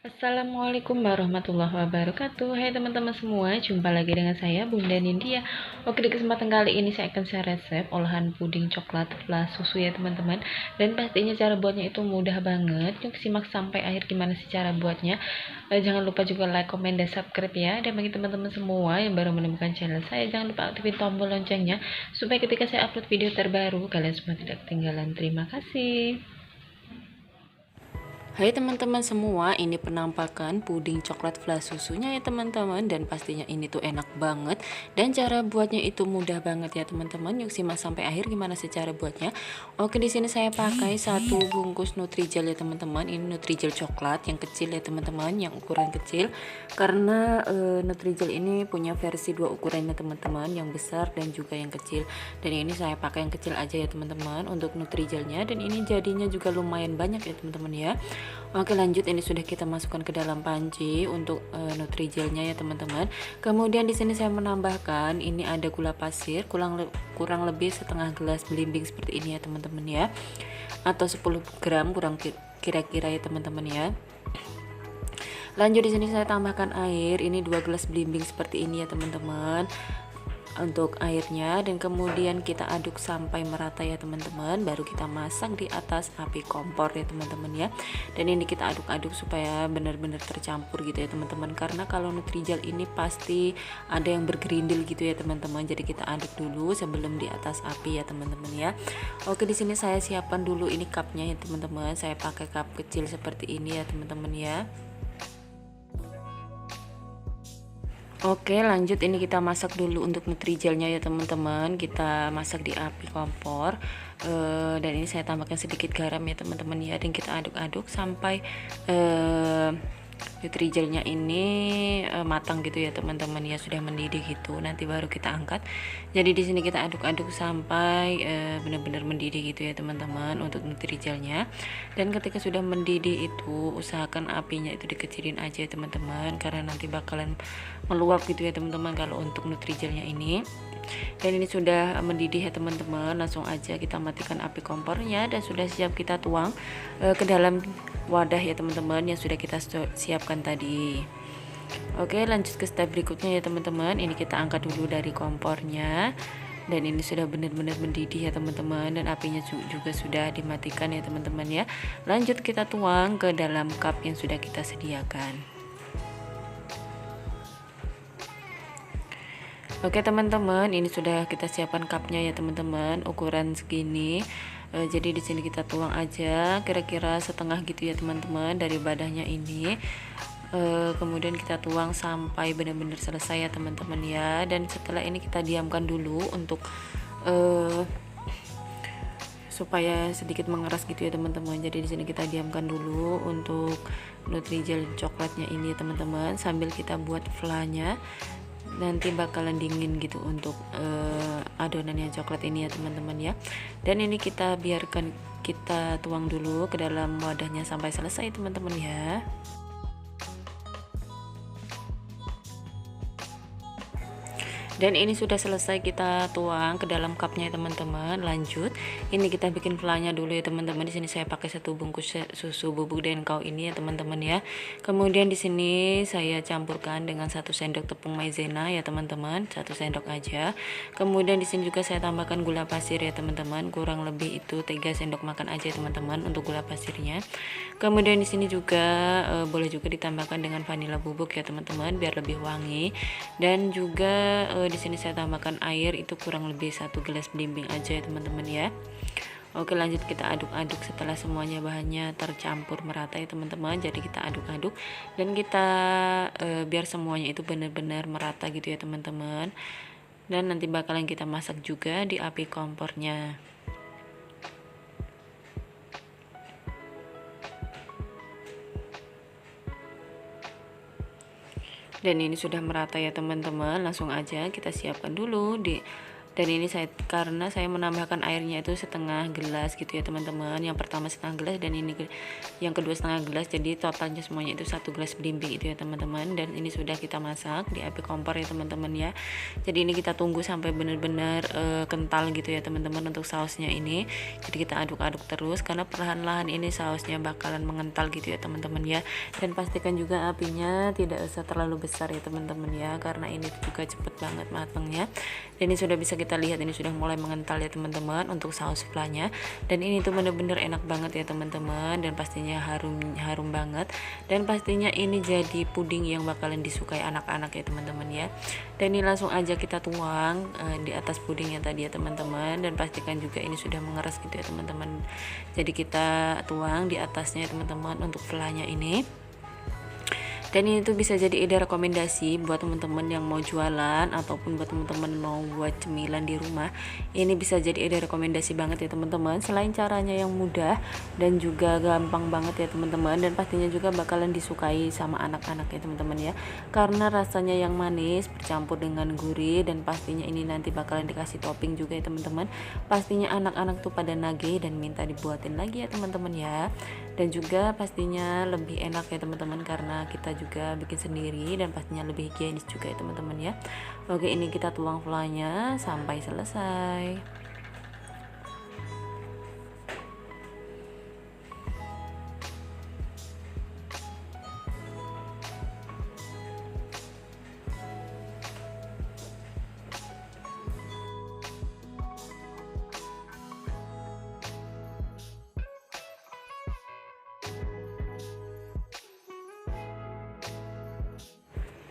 Assalamualaikum warahmatullahi wabarakatuh. Hai teman-teman semua, jumpa lagi dengan saya Bunda Nindya. Oke, di kesempatan kali ini saya akan share resep olahan puding coklat plus susu ya teman-teman. Dan pastinya cara buatnya itu mudah banget. Yuk simak sampai akhir gimana sih cara buatnya. Jangan lupa juga like, komen, dan subscribe ya. Dan bagi teman-teman semua yang baru menemukan channel saya, jangan lupa aktifin tombol loncengnya supaya ketika saya upload video terbaru kalian semua tidak ketinggalan. Terima kasih. Hai teman-teman semua, ini penampakan puding coklat flash susunya ya teman-teman, dan pastinya ini tuh enak banget dan cara buatnya itu mudah banget ya teman-teman. Yuk simak sampai akhir gimana sih cara buatnya. Oke, di sini saya pakai satu bungkus Nutrijel ya teman-teman. Ini Nutrijel coklat yang kecil ya teman-teman, yang ukuran kecil. Karena Nutrijel ini punya versi dua ukurannya teman-teman, yang besar dan juga yang kecil. Dan ini saya pakai yang kecil aja ya teman-teman untuk Nutrijelnya, dan ini jadinya juga lumayan banyak ya teman-teman ya. Oke, lanjut, ini sudah kita masukkan ke dalam panci untuk Nutrijelnya ya teman-teman. Kemudian di sini saya menambahkan ini ada gula pasir kurang lebih setengah gelas belimbing seperti ini ya teman-teman ya, atau 10 gram kurang kira-kira ya teman-teman ya. Lanjut, di sini saya tambahkan air, ini 2 gelas belimbing seperti ini ya teman-teman untuk airnya, dan kemudian kita aduk sampai merata ya teman-teman, baru kita masak di atas api kompor ya teman-teman ya. Dan ini kita aduk-aduk supaya benar-benar tercampur gitu ya teman-teman, karena kalau Nutrijel ini pasti ada yang bergerindil gitu ya teman-teman, jadi kita aduk dulu sebelum di atas api ya teman-teman ya. Oke, di sini saya siapkan dulu ini cupnya ya teman-teman, saya pakai cup kecil seperti ini ya teman-teman ya. Oke, lanjut, ini kita masak dulu untuk Nutrijelnya ya teman-teman. Kita masak di api kompor. Dan ini saya tambahkan sedikit garam ya teman-teman ya, dan kita aduk-aduk sampai Nutrijelnya ini matang gitu ya teman-teman ya, sudah mendidih gitu. Nanti baru kita angkat. Jadi di sini kita aduk-aduk sampai benar-benar mendidih gitu ya teman-teman untuk Nutrijelnya. Dan ketika sudah mendidih itu usahakan apinya itu dikecilin aja ya teman-teman, karena nanti bakalan meluap gitu ya teman-teman kalau untuk Nutrijelnya ini. Dan ini sudah mendidih ya teman-teman, langsung aja kita matikan api kompornya dan sudah siap kita tuang ke dalam wadah ya teman-teman yang sudah kita siapkan tadi. Oke, lanjut ke step berikutnya ya teman-teman. Ini kita angkat dulu dari kompornya, dan ini sudah benar-benar mendidih ya teman-teman, dan apinya juga sudah dimatikan ya teman-teman ya. Lanjut kita tuang ke dalam cup yang sudah kita sediakan. Oke teman-teman, ini sudah kita siapkan cupnya ya teman-teman, ukuran segini. Jadi di sini kita tuang aja kira-kira setengah gitu ya teman-teman dari wadahnya ini. Kemudian kita tuang sampai benar-benar selesai ya teman-teman ya. Dan setelah ini kita diamkan dulu untuk supaya sedikit mengeras gitu ya teman-teman. Jadi di sini kita diamkan dulu untuk Nutrijel coklatnya ini ya teman-teman, sambil kita buat flanya. Nanti bakalan dingin gitu untuk adonan yang coklat ini ya teman-teman ya. Dan ini kita biarkan kita tuang dulu ke dalam wadahnya sampai selesai teman-teman ya. Dan ini sudah selesai kita tuang ke dalam cupnya ya teman-teman. Lanjut, ini kita bikin flanya dulu ya teman-teman. Di sini saya pakai satu bungkus susu bubuk denkau ini ya teman-teman ya. Kemudian di sini saya campurkan dengan 1 sendok tepung maizena ya teman-teman, 1 sendok aja. Kemudian di sini juga saya tambahkan gula pasir ya teman-teman, kurang lebih itu 3 sendok makan aja teman-teman untuk gula pasirnya. Kemudian di sini juga boleh juga ditambahkan dengan vanila bubuk ya teman-teman biar lebih wangi. Dan juga di sini saya tambahkan air itu kurang lebih 1 gelas belimbing aja ya teman-teman ya. Oke, lanjut kita aduk-aduk setelah semuanya bahannya tercampur merata ya teman-teman. Jadi kita aduk-aduk dan kita biar semuanya itu benar-benar merata gitu ya teman-teman. Dan nanti bakalan kita masak juga di api kompornya. Dan ini sudah merata ya teman-teman, langsung aja kita siapkan dulu di Dan ini karena saya menambahkan airnya itu setengah gelas gitu ya teman-teman. Yang pertama setengah gelas dan ini yang kedua setengah gelas, jadi totalnya semuanya itu 1 gelas belimbing itu ya teman-teman. Dan ini sudah kita masak di api kompor ya teman-teman ya. Jadi ini kita tunggu sampai benar-benar kental gitu ya teman-teman untuk sausnya ini. Jadi kita aduk-aduk terus karena perlahan-lahan ini sausnya bakalan mengental gitu ya teman-teman ya. Dan pastikan juga apinya tidak usah terlalu besar ya teman-teman ya, karena ini juga cepet banget matangnya. Dan ini sudah bisa kita lihat, ini sudah mulai mengental ya teman-teman untuk saus flanya. Dan ini tuh bener-bener enak banget ya teman-teman, dan pastinya harum banget. Dan pastinya ini jadi puding yang bakalan disukai anak-anak ya teman-teman ya. Dan ini langsung aja kita tuang di atas pudingnya tadi ya teman-teman. Dan pastikan juga ini sudah mengeras gitu ya teman-teman. Jadi kita tuang di atasnya ya teman-teman untuk flanya ini. Dan ini tuh bisa jadi ide rekomendasi buat teman-teman yang mau jualan ataupun buat teman-teman mau buat cemilan di rumah. Ini bisa jadi ide rekomendasi banget ya teman-teman. Selain caranya yang mudah dan juga gampang banget ya teman-teman, dan pastinya juga bakalan disukai sama anak-anak ya teman-teman ya. Karena rasanya yang manis bercampur dengan gurih, dan pastinya ini nanti bakalan dikasih topping juga ya teman-teman. Pastinya anak-anak tuh pada nagih dan minta dibuatin lagi ya teman-teman ya. Dan juga pastinya lebih enak ya teman-teman karena kita juga bikin sendiri, dan pastinya lebih higienis juga ya teman-teman ya. Oke, ini kita tuang flanya sampai selesai.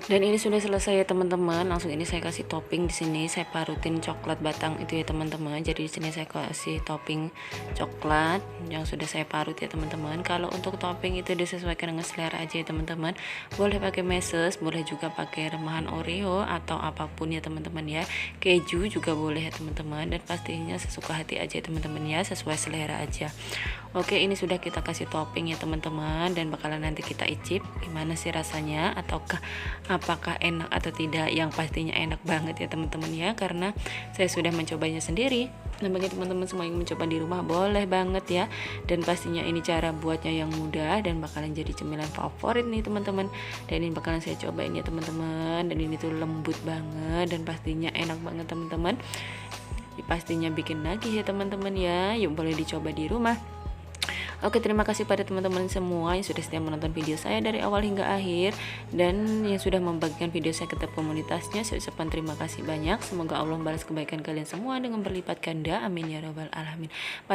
Dan ini sudah selesai ya teman-teman. Langsung ini saya kasih topping di sini. Saya parutin coklat batang itu ya teman-teman. Jadi di sini saya kasih topping coklat yang sudah saya parut ya teman-teman. Kalau untuk topping itu disesuaikan dengan selera aja ya teman-teman. Boleh pakai meses, boleh juga pakai remahan Oreo atau apapun ya teman-teman ya. Keju juga boleh ya teman-teman. Dan pastinya sesuka hati aja ya teman-teman ya, sesuai selera aja. Oke, ini sudah kita kasih topping ya teman-teman, dan bakalan nanti kita icip gimana sih rasanya, ataukah apakah enak atau tidak. Yang pastinya enak banget ya teman-teman ya, karena saya sudah mencobanya sendiri. Nah, bagi teman-teman semua yang mencoba di rumah boleh banget ya. Dan pastinya ini cara buatnya yang mudah dan bakalan jadi cemilan favorit nih teman-teman. Dan ini bakalan saya cobain ya teman-teman. Dan ini tuh lembut banget dan pastinya enak banget teman-teman. Pastinya bikin lagi ya teman-teman ya. Yuk boleh dicoba di rumah. Oke, terima kasih pada teman-teman semua yang sudah setia menonton video saya dari awal hingga akhir, dan yang sudah membagikan video saya ke komunitasnya. Saya ucapkan terima kasih banyak. Semoga Allah membalas kebaikan kalian semua dengan berlipat ganda. Amin ya rabbal alamin.